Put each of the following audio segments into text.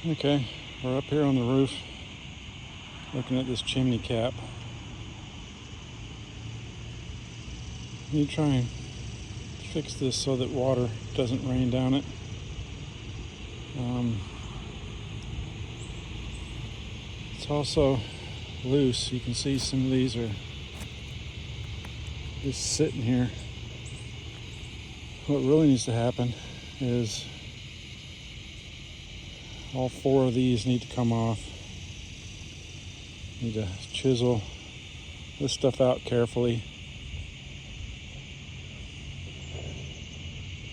Okay, we're up here on the roof looking at this chimney cap. You try and fix this so that water doesn't rain down it. It's also loose. You can see some of these are just sitting here. What really needs to happen is all 4 of these need to come off. Need to chisel this stuff out carefully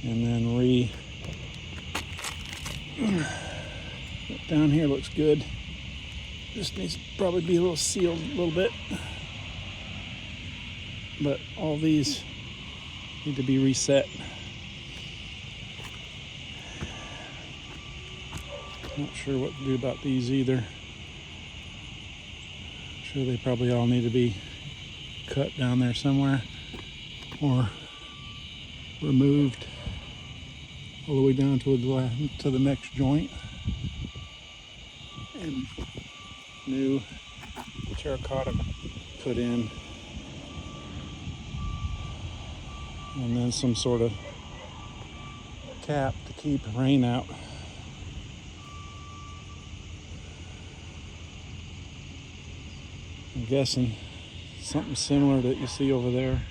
and then down here looks good. This needs to probably be a little sealed a little bit, but all these need to be reset. Not sure what to do about these either. I'm sure they probably all need to be cut down there somewhere or removed all the way down to the next joint, and new terracotta put in, and then some sort of cap to keep rain out. I'm guessing something similar that you see over there.